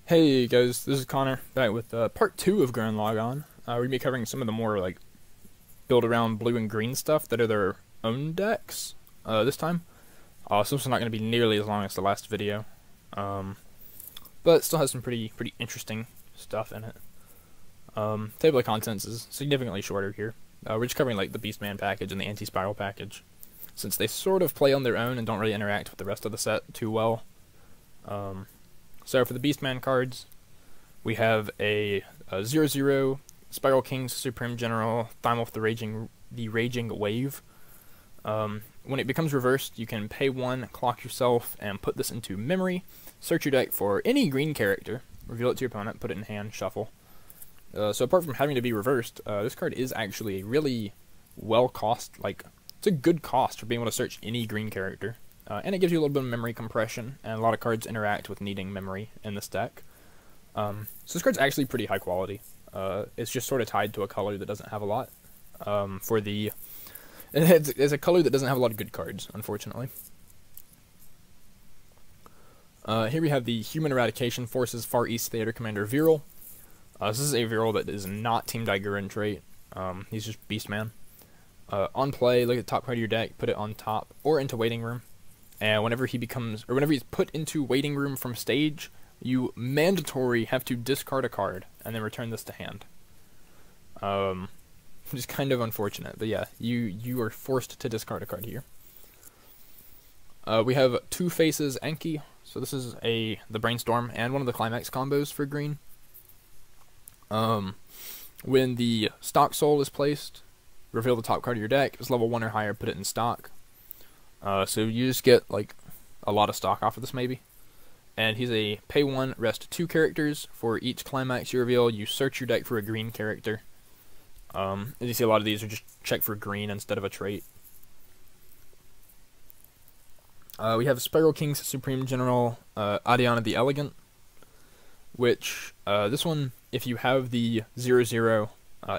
Hey guys, this is Connor, back with part 2 of GURREN LAGANN. We're going to be covering some of the more, build around blue and green stuff that are their own decks, this time. So this is not going to be nearly as long as the last video, but it still has some pretty interesting stuff in it. Table of contents is significantly shorter here. We're just covering, the Beastman package and the Anti-Spiral package, since they sort of play on their own and don't really interact with the rest of the set too well. So for the Beastman cards, we have a 0/0 Spiral King's Supreme General Thymilph the Raging Wave. When it becomes reversed, you can pay 1, clock yourself, and put this into memory. Search your deck for any green character, reveal it to your opponent, put it in hand, shuffle. So apart from having to be reversed, this card is actually a really it's a good cost for being able to search any green character. And it gives you a little bit of memory compression, and a lot of cards interact with needing memory in this deck. So this card's actually pretty high quality. It's just sort of tied to a color that doesn't have a lot. It's a color that doesn't have a lot of good cards, unfortunately. Here we have the Human Eradication Forces Far East Theater Commander Viral. This is a Viral that is not Team GURREN trait. He's just Beastman. On play, look at the top card of your deck, put it on top or into Waiting Room. And whenever he's put into Waiting Room from stage, you mandatory have to discard a card and then return this to hand. Which is kind of unfortunate, but yeah, you are forced to discard a card here. We have Two Faces Enki, so this is the Brainstorm and one of the Climax combos for green. When the Stock Soul is placed, reveal the top card of your deck. If it's level 1 or higher, put it in stock. So you just get, a lot of stock off of this, maybe. And he's a pay 1, rest 2 characters. For each climax you reveal, you search your deck for a green character. As you see, a lot of these are just check for green instead of a trait. We have Spiral King's Supreme General, Adiane the Elegant. Which, this one, if you have the 0/0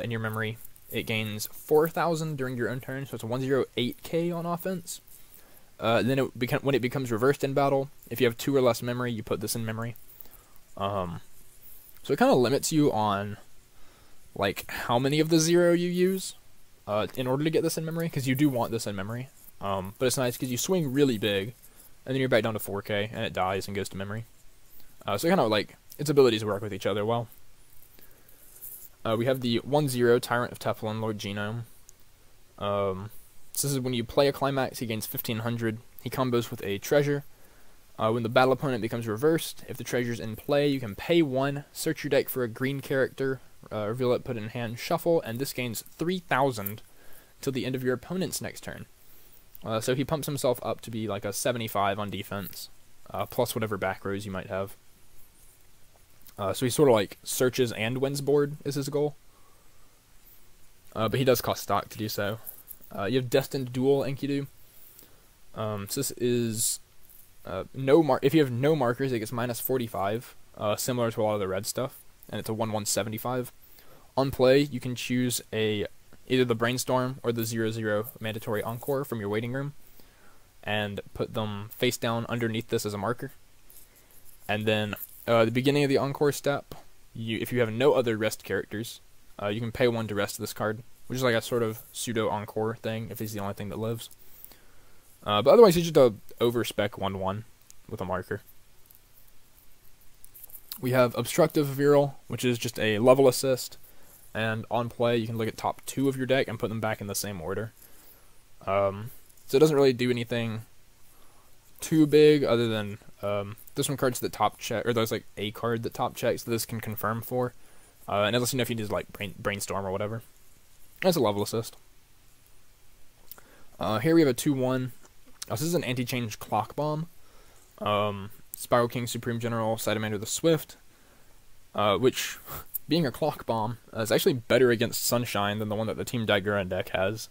in your memory, it gains 4,000 during your own turn, so it's a 108k on offense. Then when it becomes reversed in battle, if you have 2 or less memory, you put this in memory. So it kind of limits you on how many of the 0 you use in order to get this in memory, because you do want this in memory. But it's nice because you swing really big, and then you're back down to 4k, and it dies and goes to memory. So kind of its abilities work with each other well. We have the 1/0 Tyrant of Teppelin, Lordgenome. So this is when you play a climax, he gains 1500. He combos with a treasure. When the battle opponent becomes reversed, if the treasure's in play, you can pay 1, search your deck for a green character, reveal it, put it in hand, shuffle, and this gains 3000 till the end of your opponent's next turn. So he pumps himself up to be a 75 on defense, plus whatever back rows you might have. So he sort of searches and wins board is his goal. But he does cost stock to do so. You have Destined Duel, Enkidu. So this is if you have no markers, it gets minus 45, similar to a lot of the red stuff, and it's a 1/175. On play, you can choose either the Brainstorm or the 0/0 mandatory Encore from your Waiting Room, and put them face down underneath this as a marker. And then the beginning of the Encore step, if you have no other rest characters, you can pay 1 to rest this card, which is a sort of pseudo-encore thing, if he's the only thing that lives. But otherwise, he's just a over-spec 1/1 with a marker. We have Obstructive Viral, which is just a level assist, and on play, you can look at top 2 of your deck and put them back in the same order. So it doesn't really do anything too big, other than this one card's the top check, or there's a card that top checks that this can confirm for, and it lets you know if you need Brainstorm or whatever. That's a level assist. Here we have a 2/1. This is an anti-change Clock Bomb. Spiral King Supreme General, Cytomander the Swift, which, being a Clock Bomb, is actually better against Sunshine than the one that the Team GURREN deck has.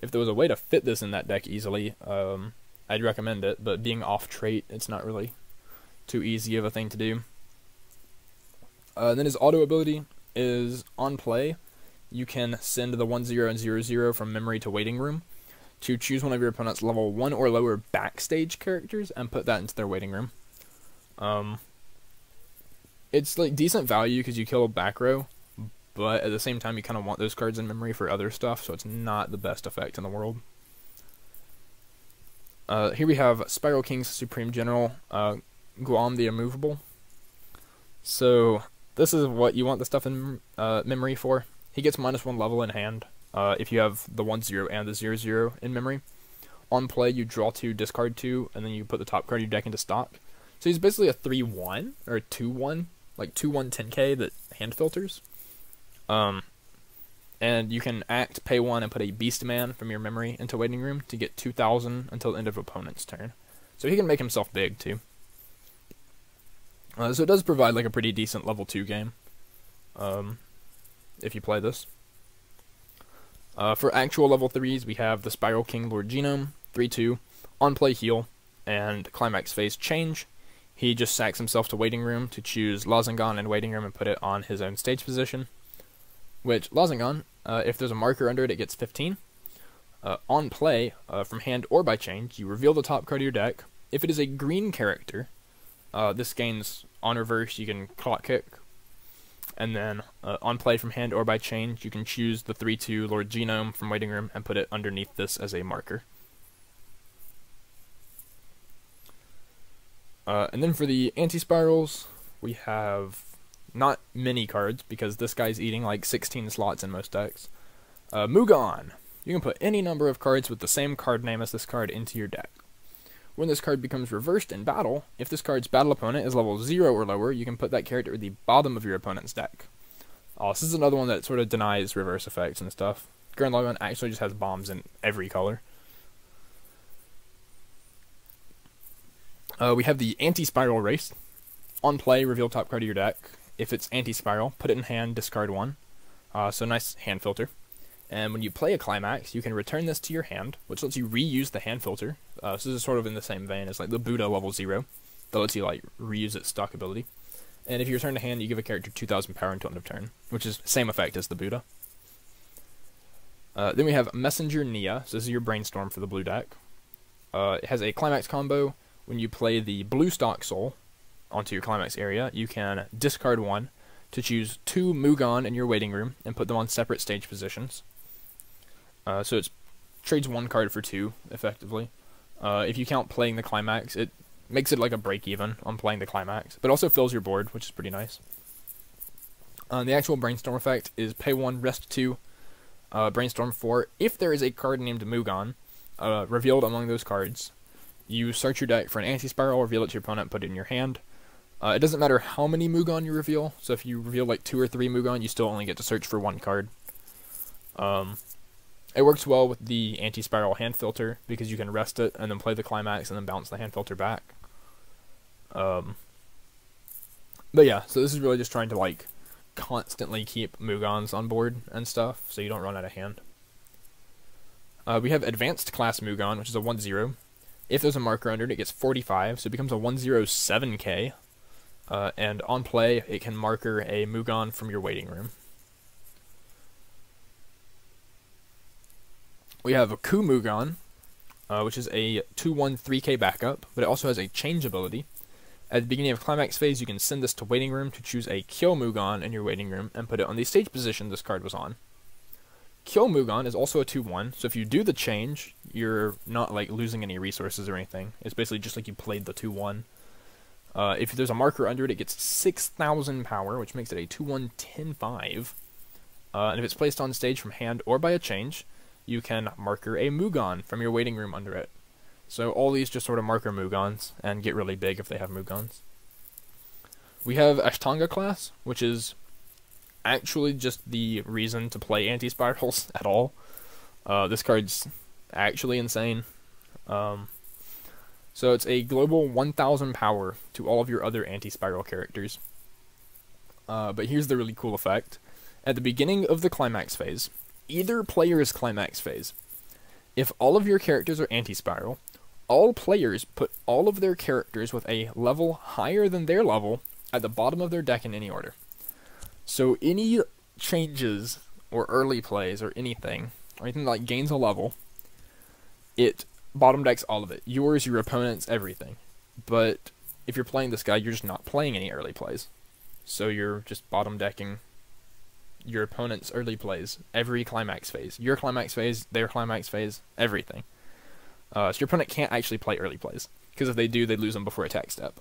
If there was a way to fit this in that deck easily, I'd recommend it, but being off trait, it's not really too easy of a thing to do. Then his auto ability is on play. You can send the 1/0 and 0/0 from memory to Waiting Room to choose one of your opponent's level 1 or lower backstage characters and put that into their Waiting Room. It's like decent value because you kill a back row, but at the same time you kind of want those cards in memory for other stuff, so it's not the best effect in the world. Here we have Spiral King's Supreme General, Guame the Immovable. So this is what you want the stuff in memory for. He gets -1 level in hand if you have the 1/0 and the 0/0 in memory. On play, you draw 2, discard 2, and then you put the top card of your deck into stock. So he's basically a 3/1 or a 2/1, like 2/1 10k that hand filters. And you can act, pay 1, and put a Beast Man from your memory into Waiting Room to get 2,000 until the end of opponent's turn. So he can make himself big too. So it does provide like a pretty decent level 2 game if you play this. For actual level 3s, we have the Spiral King Lordgenome, 3/2, on play heal, and climax phase change. He just sacks himself to Waiting Room to choose LAGANN in Waiting Room and put it on his own stage position. Which, LAGANN, if there's a marker under it, it gets 15. On play, from hand or by change, you reveal the top card of your deck. If it is a green character, this gains on reverse, you can clock kick. And then, on play from hand or by change, you can choose the 3/2 Lordgenome from Waiting Room and put it underneath this as a marker. And then for the anti-spirals, we have not many cards, because this guy's eating like 16 slots in most decks. Mugann. You can put any number of cards with the same card name as this card into your deck. When this card becomes reversed in battle, if this card's battle opponent is level 0 or lower, you can put that character at the bottom of your opponent's deck. This is another one that sort of denies reverse effects and stuff. GURREN actually just has bombs in every color. We have the anti-spiral race. On play, reveal top card of your deck. If it's anti-spiral, put it in hand, discard 1. So nice hand filter. And when you play a climax, you can return this to your hand, which lets you reuse the hand filter. So this is sort of in the same vein as like the Buddha level 0. That lets you like reuse its stock ability. And if you return to hand, you give a character 2,000 power until end of turn, which is same effect as the Buddha. Then we have Messenger Nia. So this is your brainstorm for the blue deck. It has a climax combo. When you play the blue stock soul onto your climax area, you can discard 1 to choose 2 Mugann in your Waiting Room and put them on separate stage positions. So it trades 1 card for 2, effectively. If you count playing the climax, it makes it like a break-even on playing the climax, but also fills your board, which is pretty nice. The actual brainstorm effect is pay 1, rest 2, brainstorm 4. If there is a card named Mugann revealed among those cards, you search your deck for an anti-spiral, reveal it to your opponent, put it in your hand. It doesn't matter how many Mugann you reveal, so if you reveal like 2 or 3 Mugann, you still only get to search for 1 card. It works well with the anti-spiral hand filter, because you can rest it, and then play the climax, and then bounce the hand filter back. But yeah, so this is really just trying to like constantly keep Muganns on board and stuff, so you don't run out of hand. We have Advanced Class Mugann, which is a 1/0. If there's a marker under it, it gets 45, so it becomes a 1/07k. And on play, it can marker a Mugann from your Waiting Room. We have a Ku Mugann, which is a 2/1 3k backup, but it also has a change ability. At the beginning of Climax phase, you can send this to Waiting Room to choose a Kill Mugann in your Waiting Room and put it on the stage position this card was on. Kill Mugann is also a 2/1, so if you do the change, you're not like losing any resources or anything. It's basically just like you played the 2/1. If there's a marker under it, it gets 6,000 power, which makes it a 2/1 10/5. And if it's placed on stage from hand or by a change, you can marker a Mugann from your Waiting Room under it. So all these just sort of marker Muganns and get really big if they have Muganns. We have Ashtanga Class, which is actually just the reason to play anti-spirals at all. This card's actually insane. So it's a global 1,000 power to all of your other anti-spiral characters. But here's the really cool effect. At the beginning of the climax phase, either player's climax phase, if all of your characters are anti-spiral, all players put all of their characters with a level higher than their level at the bottom of their deck in any order. So any changes or early plays or anything like gains a level, it bottom decks all of it. Yours, your opponent's, everything. But if you're playing this guy, you're just not playing any early plays. so you're just bottom decking your opponent's early plays, every climax phase. Your climax phase, their climax phase, everything. So your opponent can't actually play early plays, because if they do, they lose them before attack step.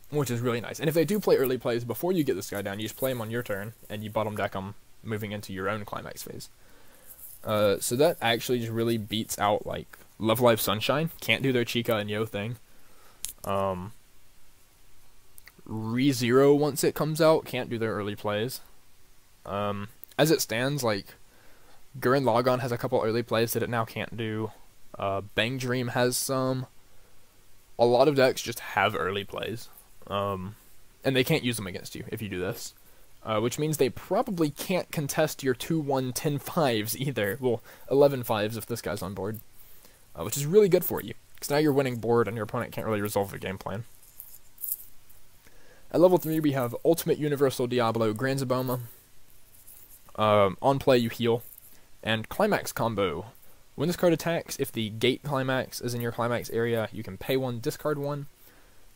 Which is really nice. And if they do play early plays before you get this guy down, you just play him on your turn, and you bottom deck them moving into your own climax phase. So that actually just really beats out, like, Love Live Sunshine. Can't do their Chica and Yo thing. ReZero, once it comes out, can't do their early plays. As it stands, like, GURREN LAGANN has a couple early plays that it now can't do. Bang Dream has some. A lot of decks just have early plays. And they can't use them against you if you do this. Which means they probably can't contest your 2-1 10-5s either. Well, 11-5s if this guy's on board. Which is really good for you, because now you're winning board and your opponent can't really resolve their game plan. At level 3 we have Ultimate Universal Diablo Granzeboma. On play you heal. And Climax Combo. When this card attacks, if the gate climax is in your climax area, you can pay 1, discard 1.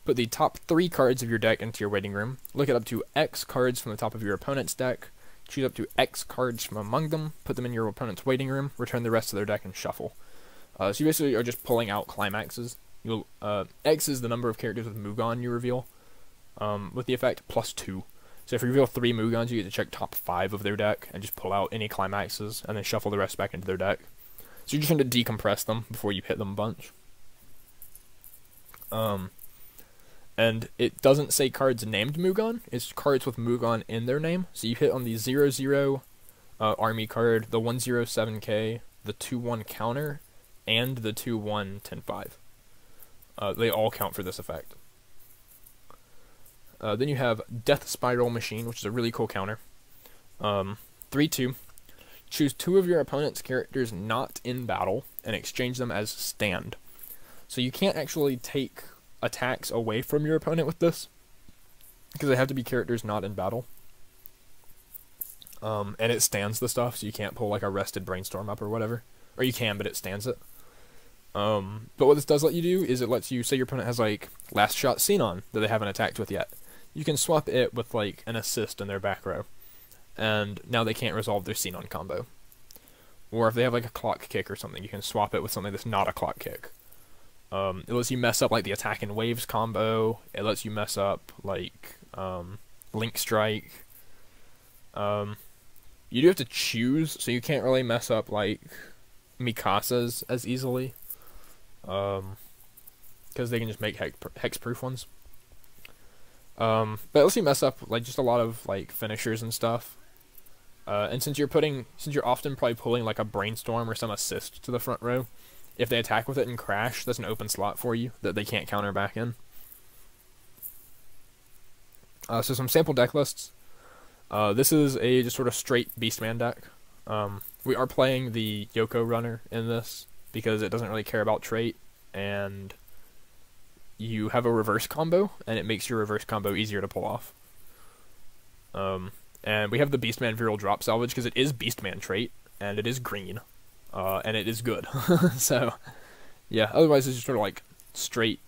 Put the top 3 cards of your deck into your waiting room. Look at up to X cards from the top of your opponent's deck. Choose up to X cards from among them. Put them in your opponent's waiting room. Return the rest of their deck and shuffle. So you basically are just pulling out climaxes. X is the number of characters with Mugann you reveal. With the effect +2. So if you reveal 3 Muganns, you get to check top 5 of their deck and just pull out any climaxes and then shuffle the rest back into their deck. So you're just trying to decompress them before you hit them a bunch. And it doesn't say cards named Mugann, it's cards with Mugann in their name. So you hit on the 0/0 army card, the 1/07k, the 2/1 counter, and the 2/1 10-5. They all count for this effect. Then you have Death Spiral Machine, which is a really cool counter. 3/2. Choose 2 of your opponent's characters not in battle and exchange them as stand. So you can't actually take attacks away from your opponent with this, because they have to be characters not in battle. And it stands the stuff, so you can't pull like a Rested Brainstorm up or whatever. Or you can, but it stands it. But what this does let you do is it lets you, say your opponent has like Last Shot Xenon that they haven't attacked with yet. You can swap it with like an assist in their back row. And now they can't resolve their Xenon combo. Or if they have like a Clock Kick or something, you can swap it with something that's not a Clock Kick. It lets you mess up like the Attack and Waves combo. It lets you mess up like Link Strike. You do have to choose, so you can't really mess up like Mikasa's as easily. Because they can just make hexproof ones. But it lets you mess up like just a lot of like finishers and stuff. And since you're often probably pulling like a Brainstorm or some assist to the front row, if they attack with it and crash, that's an open slot for you that they can't counter back in. So some sample deck lists. This is a just sort of straight Beastman deck. We are playing the Yoko runner in this because it doesn't really care about trait, and you have a reverse combo, and it makes your reverse combo easier to pull off. And we have the Beastman Viral Drop Salvage because it is Beastman trait, and it is green, and it is good. So, yeah, otherwise it's just sort of like straight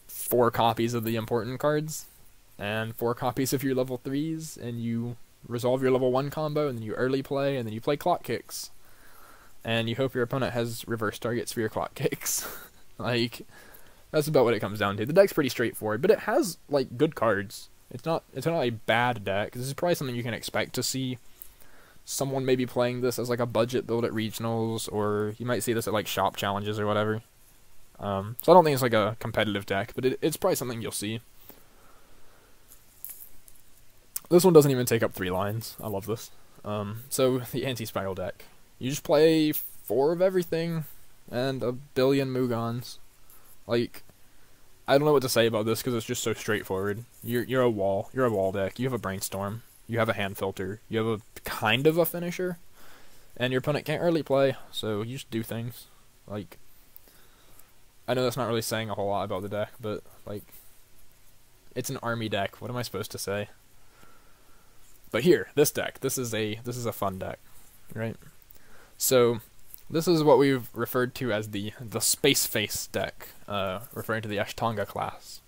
4 copies of the important cards, and 4 copies of your level 3s, and you resolve your level 1 combo, and then you early play, and then you play Clock Kicks. And you hope your opponent has reverse targets for your Clock Kicks. Like, that's about what it comes down to. The deck's pretty straightforward, but it has, like, good cards. It's not a bad deck. This is probably something you can expect to see someone maybe playing this as, like, a budget build at regionals, or you might see this at, like, shop challenges or whatever. So I don't think it's, like, a competitive deck, but it's probably something you'll see. This one doesn't even take up 3 lines. I love this. So, the anti-spiral deck. You just play 4 of everything, and a billion Muganns. Like, I don't know what to say about this because it's just so straightforward. You're a wall deck. You have a Brainstorm. You have a Hand Filter. You have a kind of a finisher. And your opponent can't early play, so you just do things. Like, I know that's not really saying a whole lot about the deck, but, like, it's an army deck. What am I supposed to say? But here, this deck, this is a fun deck, right? So, this is what we've referred to as the Space Face deck, referring to the Ashtanga Class.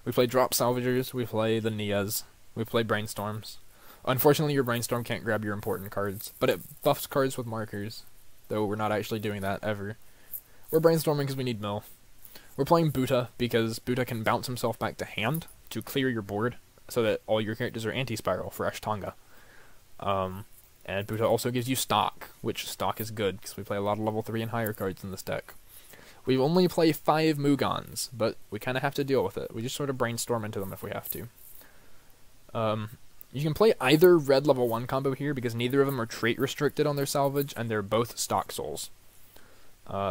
We play Drop Salvagers, we play the Nias, we play Brainstorms. Unfortunately, your Brainstorm can't grab your important cards, but it buffs cards with markers, though we're not actually doing that ever. We're brainstorming because we need mill. We're playing Buddha because Buddha can bounce himself back to hand to clear your board so that all your characters are anti-spiral for Ashtanga. And Buddha also gives you stock, which stock is good because we play a lot of level 3 and higher cards in this deck. We only play 5 Muganns, but we kind of have to deal with it. We just sort of brainstorm into them if we have to. You can play either red level 1 combo here because neither of them are trait restricted on their salvage, and they're both stock souls.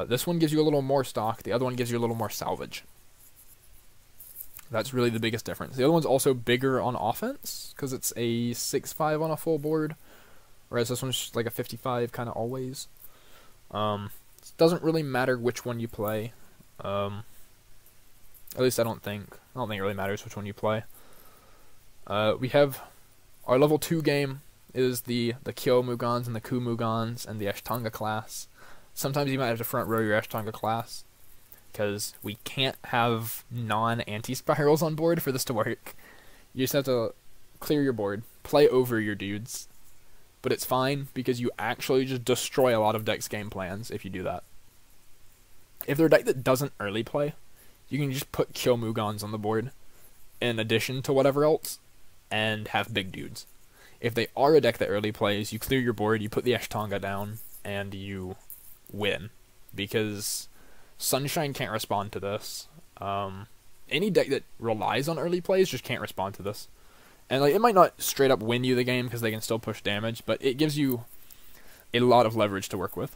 This one gives you a little more stock, the other one gives you a little more salvage. That's really the biggest difference. The other one's also bigger on offense, because it's a 6-5 on a full board, whereas this one's just like a 55 kind of always. It doesn't really matter which one you play. At least I don't think it really matters which one you play. We have our level 2 game is the Kyo Muganns and the Ku Muganns and the Ashtanga Class. Sometimes you might have to front row your Ashtanga Class, because we can't have non-anti-spirals on board for this to work. You just have to clear your board, play over your dudes, but it's fine because you actually just destroy a lot of decks' game plans if you do that. If they're a deck that doesn't early play, you can just put Kyo Muganns on the board in addition to whatever else, and have big dudes. If they are a deck that early plays, you clear your board, you put the Ashtanga down, and you win. Because Sunshine can't respond to this. Any deck that relies on early plays just can't respond to this. And like, it might not straight up win you the game because they can still push damage, but it gives you a lot of leverage to work with.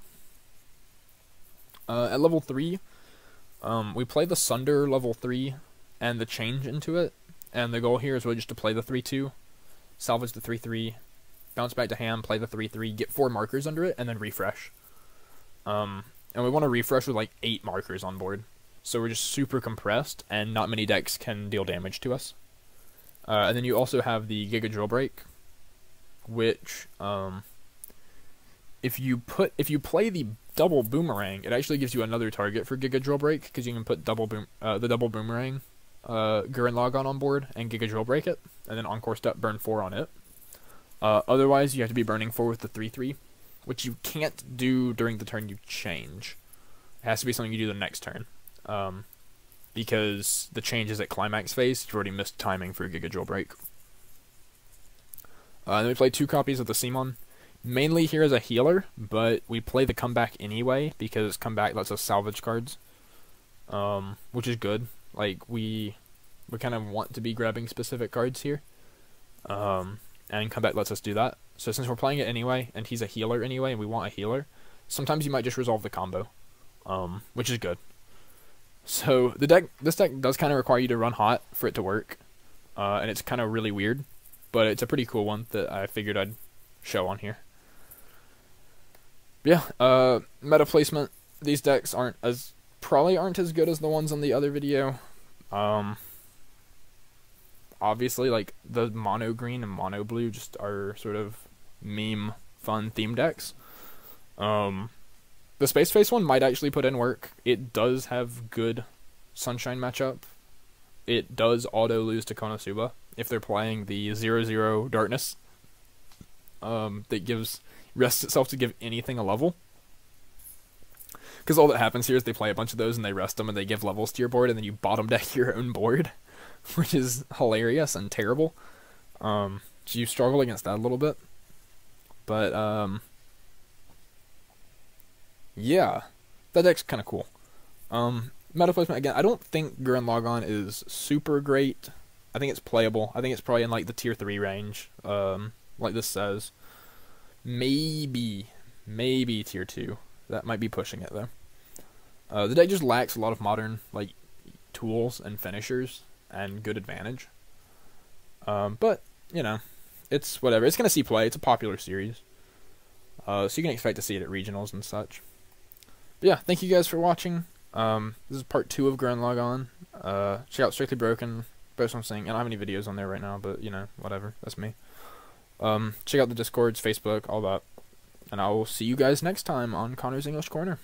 At level 3, we play the Sunder level 3 and the change into it. And the goal here is really just to play the 3-2, salvage the 3-3, bounce back to hand, play the 3-3, get 4 markers under it, and then refresh. And we want to refresh with like 8 markers on board. So we're just super compressed, and not many decks can deal damage to us. And then you also have the Giga Drill Break, which if you play the double boomerang, it actually gives you another target for Giga Drill Break, because you can put the double boomerang GURREN LAGANN on board and Giga Drill Break it, and then Encore Step burn 4 on it. Otherwise, you have to be burning 4 with the 3-3, which you can't do during the turn you change. It has to be something you do the next turn. Because the change is at climax phase, you've already missed timing for Giga Drill Break. Then we play 2 copies of the Simon, mainly here as a healer, but we play the comeback anyway, because comeback lets us salvage cards, which is good. Like, we kind of want to be grabbing specific cards here, and comeback lets us do that. So since we're playing it anyway, and he's a healer anyway, and we want a healer, sometimes you might just resolve the combo, which is good. So this deck does kind of require you to run hot for it to work, and it's kind of really weird, but it's a pretty cool one that I figured I'd show on here. But yeah, meta placement. These decks probably aren't as good as the ones on the other video. Obviously, like, the mono green and mono blue just are sort of meme fun theme decks. The Space Face one might actually put in work. It does have good Sunshine matchup. It does auto lose to Konosuba if they're playing the 0/0 Darkness. That rests itself to give anything a level. Because all that happens here is they play a bunch of those and they rest them and they give levels to your board, and then you bottom deck your own board, which is hilarious and terrible. So you struggle against that a little bit. But, yeah, that deck's kind of cool. Meta placement, again, I don't think GURREN LAGANN is super great. I think it's playable. I think it's probably in like the tier 3 range, like this says. Maybe tier 2. That might be pushing it, though. The deck just lacks a lot of modern, like, tools and finishers and good advantage. But, you know, it's whatever. It's going to see play. It's a popular series. So you can expect to see it at regionals and such. But yeah, thank you guys for watching. This is part 2 of GURREN LAGANN. Check out Strictly Broken, Both I'm saying. I don't have any videos on there right now, but, you know, whatever. That's me. Check out the Discords, Facebook, all that. And I will see you guys next time on Connor's English Corner.